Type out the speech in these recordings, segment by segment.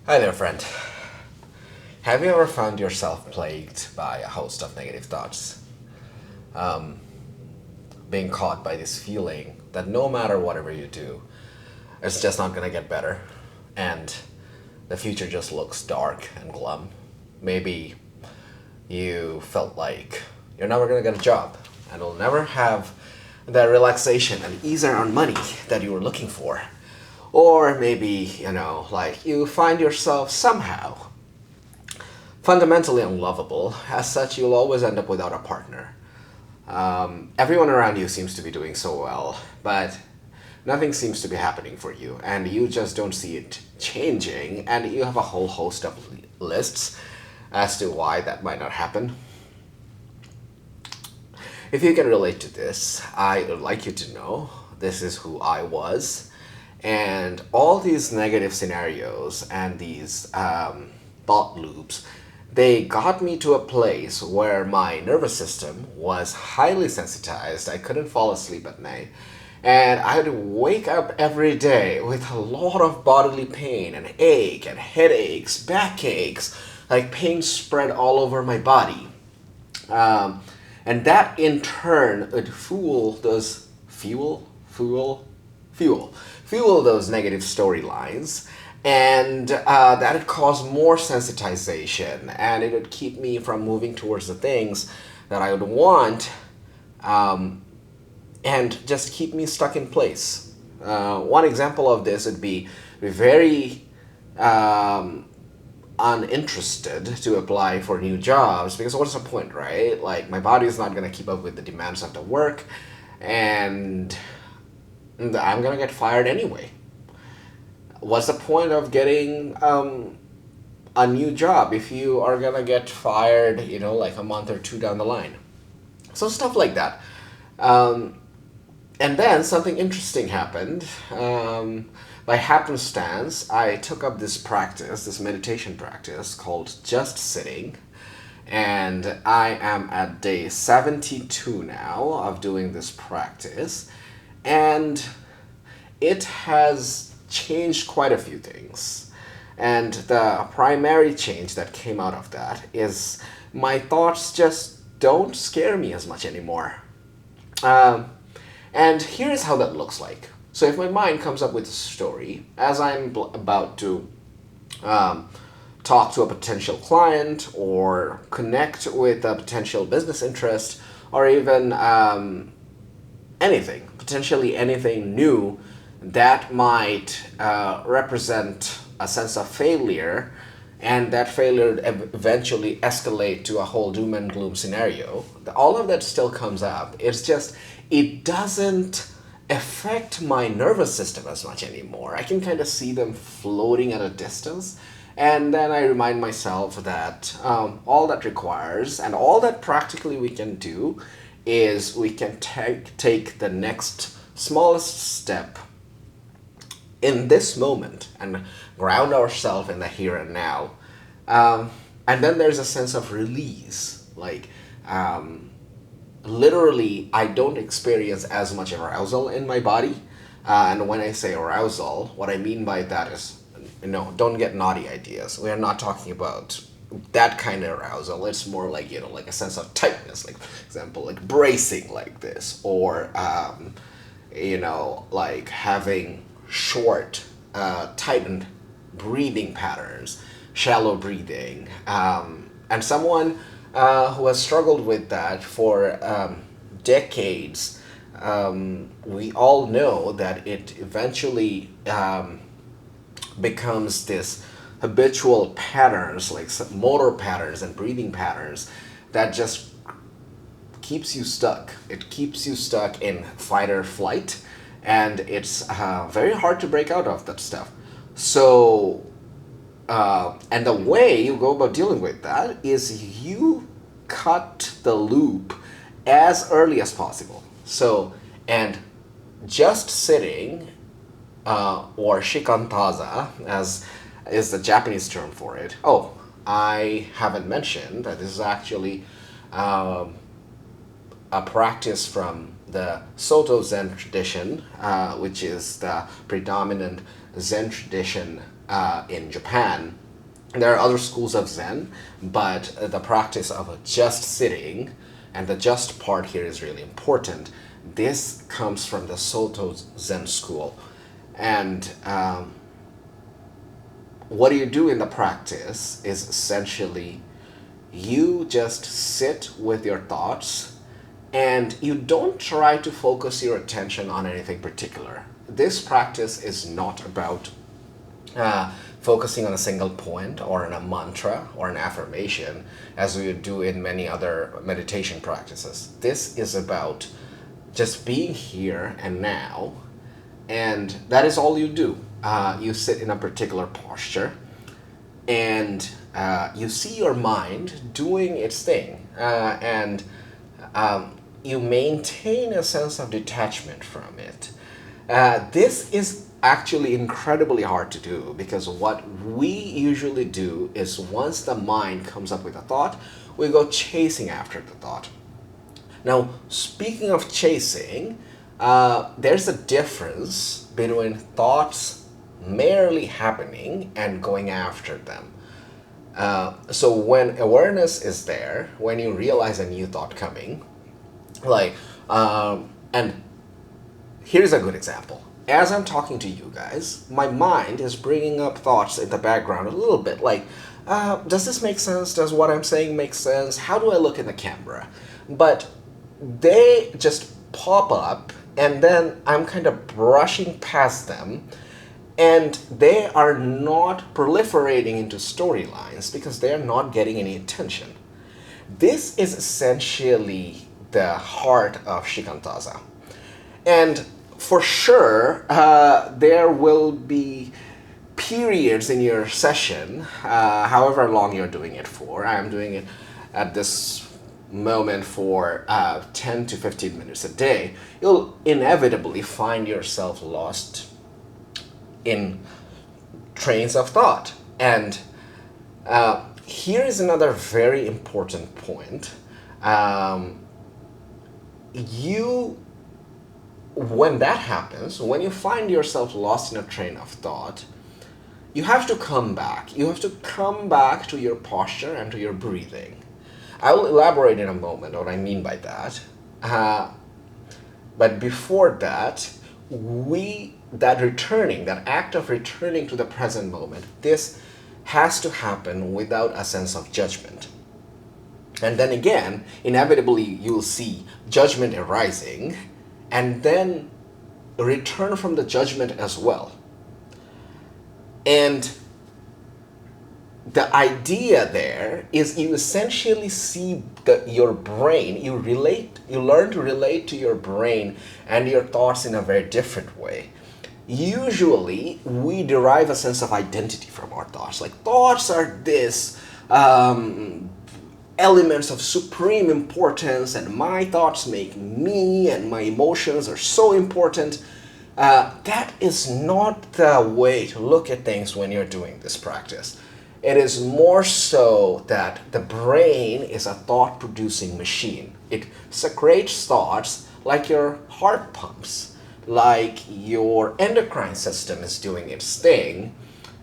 Hi there, friend. Have you ever found yourself plagued by a host of negative thoughts? Being caught by this feeling that no matter whatever you do, it's just not gonna get better, and the future just looks dark and glum. Maybe you felt like you're never gonna get a job and will never have the relaxation and easier on money that you were looking for. Or maybe, like you find yourself somehow fundamentally unlovable. As such, you'll always end up without a partner. Everyone around you seems to be doing so well, but nothing seems to be happening for you, and you just don't see it changing, and you have a whole host of lists as to why that might not happen. If you can relate to this, I would like you to know this is who I was. And all these negative scenarios and these thought loops, they got me to a place where my nervous system was highly sensitized. I couldn't fall asleep at night. And I'd wake up every day with a lot of bodily pain and ache and headaches, backaches, like pain spread all over my body. Um, and that in turn would fuel those negative storylines, and that would cause more sensitization, and it would keep me from moving towards the things that I would want, and just keep me stuck in place. One example of this would be very um, uninterested to apply for new jobs because what's the point, right? Like my body is not going to keep up with the demands of the work, and I'm going to get fired anyway. What's the point of getting a new job if you are going to get fired, like a month or two down the line? So stuff like that. Um, and then something interesting happened. By happenstance, I took up this practice, this meditation practice called just sitting. And I am at day 72 now of doing this practice. And it has changed quite a few things. And the primary change that came out of that is my thoughts just don't scare me as much anymore. Um, and here's how that looks like. So if my mind comes up with a story, as I'm about to um, talk to a potential client or connect with a potential business interest, or even anything, potentially anything new that might represent a sense of failure, and that failure would eventually escalate to a whole doom and gloom scenario. All of that still comes up. It's just, it doesn't affect my nervous system as much anymore. I can kind of see them floating at a distance. And then I remind myself that all that requires and all that practically we can do is we can take the next smallest step in this moment and ground ourselves in the here and now. And then there's a sense of release. Like, literally, I don't experience as much arousal in my body. And when I say arousal, what I mean by that is, don't get naughty ideas. We are not talking about that kind of arousal. It's more like, like a sense of tightness, like, for example, like bracing like this, or, like having short, tightened breathing patterns, shallow breathing. And someone who has struggled with that for decades, we all know that it eventually becomes this habitual patterns, like motor patterns and breathing patterns, that just keeps you stuck. It keeps you stuck in fight or flight, and it's very hard to break out of that stuff. So, and the way you go about dealing with that is you cut the loop as early as possible. So, and just sitting, or shikantaza, as is the Japanese term for it. Oh, I haven't mentioned that this is actually a practice from the Soto Zen tradition, which is the predominant Zen tradition in Japan. There are other schools of Zen, but the practice of a just sitting, and the just part here is really important. This comes from the Soto Zen school. And what you do in the practice is essentially you just sit with your thoughts and you don't try to focus your attention on anything particular. This practice is not about focusing on a single point or on a mantra or an affirmation as we would do in many other meditation practices. This is about just being here and now, and that is all you do. You sit in a particular posture and you see your mind doing its thing, and you maintain a sense of detachment from it. This is actually incredibly hard to do because what we usually do is once the mind comes up with a thought, we go chasing after the thought. Now, speaking of chasing, there's a difference between thoughts merely happening and going after them. So when awareness is there, when you realize a new thought coming, and here's a good example. As I'm talking to you guys, my mind is bringing up thoughts in the background a little bit does this make sense? Does what I'm saying make sense? How do I look in the camera? But they just pop up and then I'm kind of brushing past them, and they are not proliferating into storylines because they are not getting any attention. This is essentially the heart of Shikantaza. And for sure, there will be periods in your session, however long you're doing it for. I'm doing it at this moment for 10 to 15 minutes a day. You'll inevitably find yourself lost in trains of thought. And here is another very important point. When that happens, when you find yourself lost in a train of thought, you have to come back. You have to come back to your posture and to your breathing. I will elaborate in a moment what I mean by that. But before that, that act of returning to the present moment, this has to happen without a sense of judgment. And then again, inevitably you'll see judgment arising, and then return from the judgment as well. And the idea there is you essentially see your brain, you learn to relate to your brain and your thoughts in a very different way. Usually, we derive a sense of identity from our thoughts. Like, thoughts are this elements of supreme importance, and my thoughts make me, and my emotions are so important. That is not the way to look at things when you're doing this practice. It is more so that the brain is a thought-producing machine. It secretes thoughts like your heart pumps, like your endocrine system is doing its thing,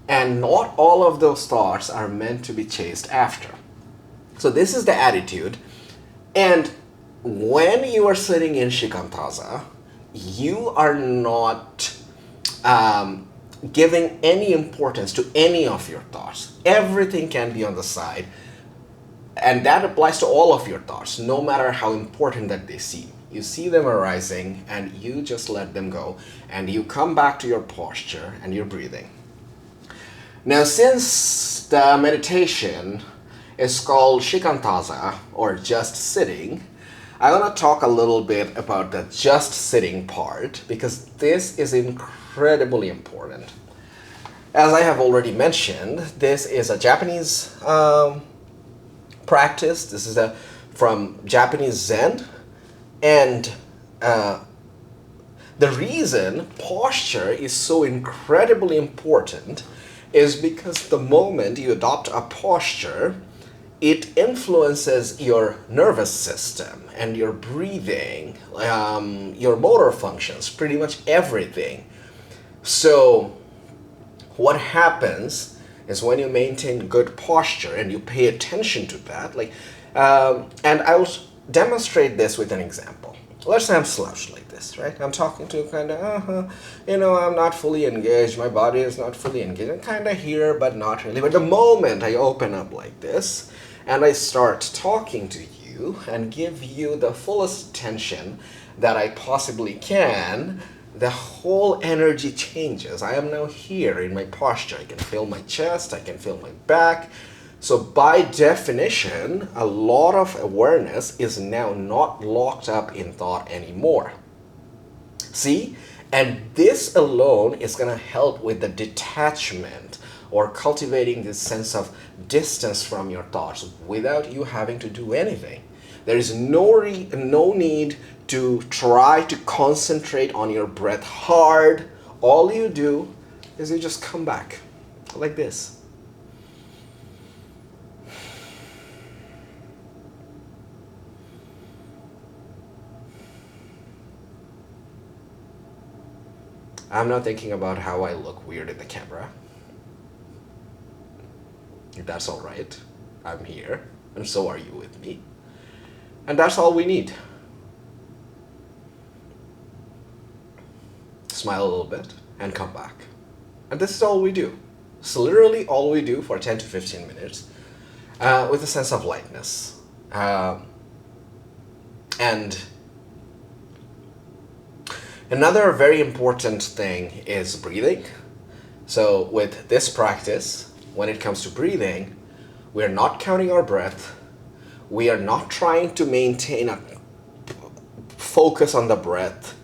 and not all of those thoughts are meant to be chased after. So this is the attitude, and when you are sitting in Shikantaza, you are not giving any importance to any of your thoughts. Everything can be on the side, and that applies to all of your thoughts, no matter how important that they seem. You see them arising, and you just let them go, and you come back to your posture and your breathing. Now, since the meditation is called Shikantaza, or just sitting, I want to talk a little bit about the just sitting part, because this is incredibly important. As I have already mentioned, this is a Japanese practice. This is from Japanese Zen, and the reason posture is so incredibly important is because the moment you adopt a posture, it influences your nervous system and your breathing, your motor functions, pretty much everything. So what happens is when you maintain good posture and you pay attention to that, and I'll demonstrate this with an example. Let's say I'm slouched like this, right? I'm talking to kind of, I'm not fully engaged. My body is not fully engaged. I'm kind of here, but not really. But the moment I open up like this and I start talking to you and give you the fullest attention that I possibly can, the whole energy changes. I am now here in my posture. I can feel my chest, I can feel my back. So by definition, a lot of awareness is now not locked up in thought anymore. See? And this alone is going to help with the detachment or cultivating this sense of distance from your thoughts without you having to do anything. There is no need to try to concentrate on your breath hard. All you do is you just come back like this. I'm not thinking about how I look weird in the camera. If that's all right, I'm here, and so are you with me. And that's all we need. Smile a little bit and come back. And this is all we do. It's literally all we do for 10 to 15 minutes with a sense of lightness. And another very important thing is breathing. So with this practice, when it comes to breathing, we're not counting our breath. We are not trying to maintain a focus on the breath.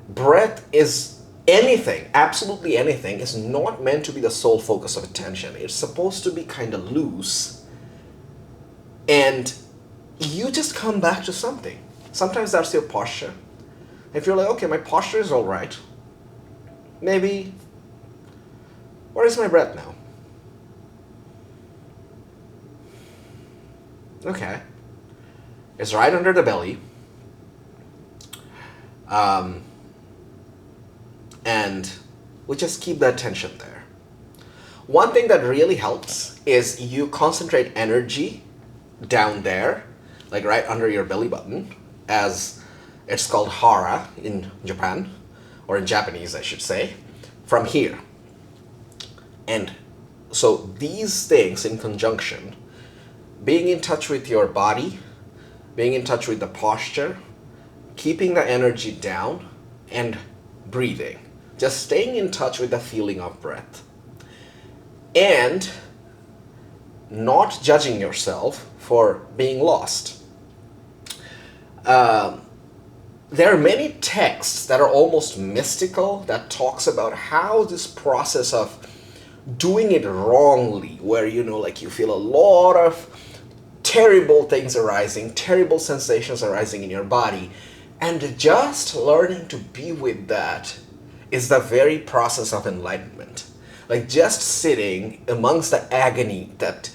Breath is anything, absolutely anything, is not meant to be the sole focus of attention. It's supposed to be kind of loose. And you just come back to something. Sometimes that's your posture. If you're like, okay, my posture is all right, maybe, where is my breath now? Okay. It's right under the belly. And we just keep that tension there. One thing that really helps is you concentrate energy down there, like right under your belly button, as it's called hara in Japan, or in Japanese, I should say, from here. And so these things in conjunction, being in touch with your body, being in touch with the posture, keeping the energy down, and breathing. Just staying in touch with the feeling of breath. And not judging yourself for being lost. There are many texts that are almost mystical that talks about how this process of doing it wrongly, where you feel a lot of terrible things arising, terrible sensations arising in your body, and just learning to be with that is the very process of enlightenment. Like just sitting amongst the agony that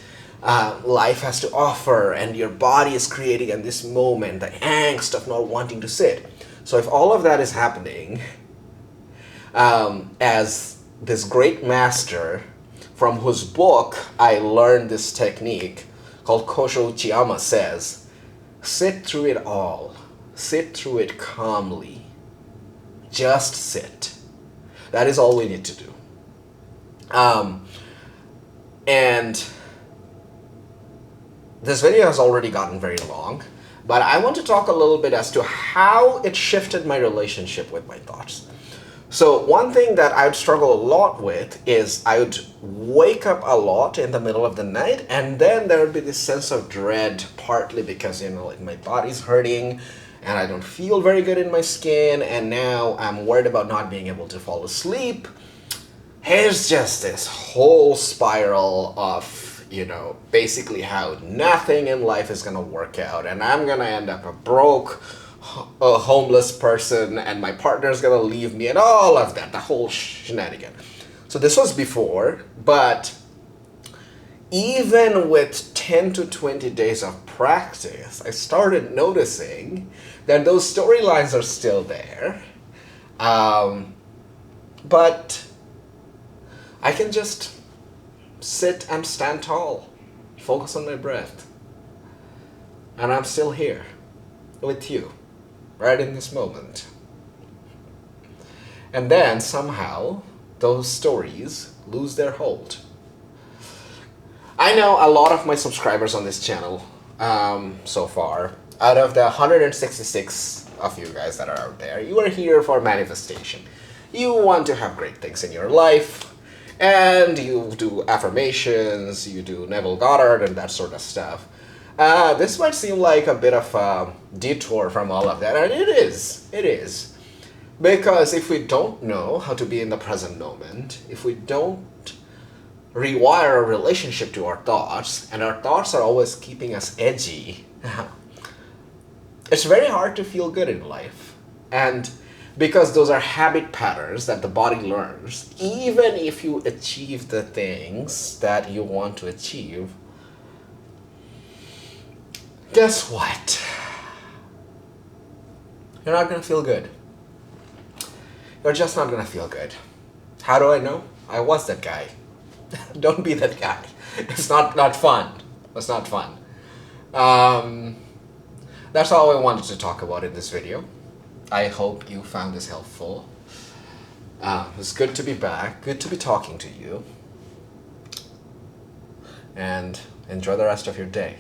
life has to offer and your body is creating in this moment, the angst of not wanting to sit. So if all of that is happening, as this great master from whose book I learned this technique called Kosho Uchiyama says, sit through it all. Sit through it calmly. Just sit. That is all we need to do. And this video has already gotten very long, but I want to talk a little bit as to how it shifted my relationship with my thoughts. So one thing that I would struggle a lot with is I would wake up a lot in the middle of the night, and then there would be this sense of dread, partly because, my body's hurting, and I don't feel very good in my skin, and now I'm worried about not being able to fall asleep. Here's just this whole spiral of, basically how nothing in life is going to work out, and I'm going to end up a broke, a homeless person, and my partner's going to leave me, and all of that, the whole shenanigan. So this was before, but even with 10 to 20 days of practice, I started noticing that those storylines are still there. But I can just sit and stand tall, focus on my breath. And I'm still here with you, right in this moment. And then somehow those stories lose their hold. I know a lot of my subscribers on this channel so far, out of the 166 of you guys that are out there, you are here for manifestation. You want to have great things in your life, and you do affirmations, you do Neville Goddard and that sort of stuff. This might seem like a bit of a detour from all of that, and it is. It is. Because if we don't know how to be in the present moment, if we don't rewire a relationship to our thoughts, and our thoughts are always keeping us edgy, it's very hard to feel good in life. And because those are habit patterns that the body learns, even if you achieve the things that you want to achieve, guess what? You're not going to feel good. You're just not going to feel good. How do I know? I was that guy. Don't be that guy. It's not fun. It's not fun. That's all I wanted to talk about in this video. I hope you found this helpful. It's good to be back. Good to be talking to you. And enjoy the rest of your day.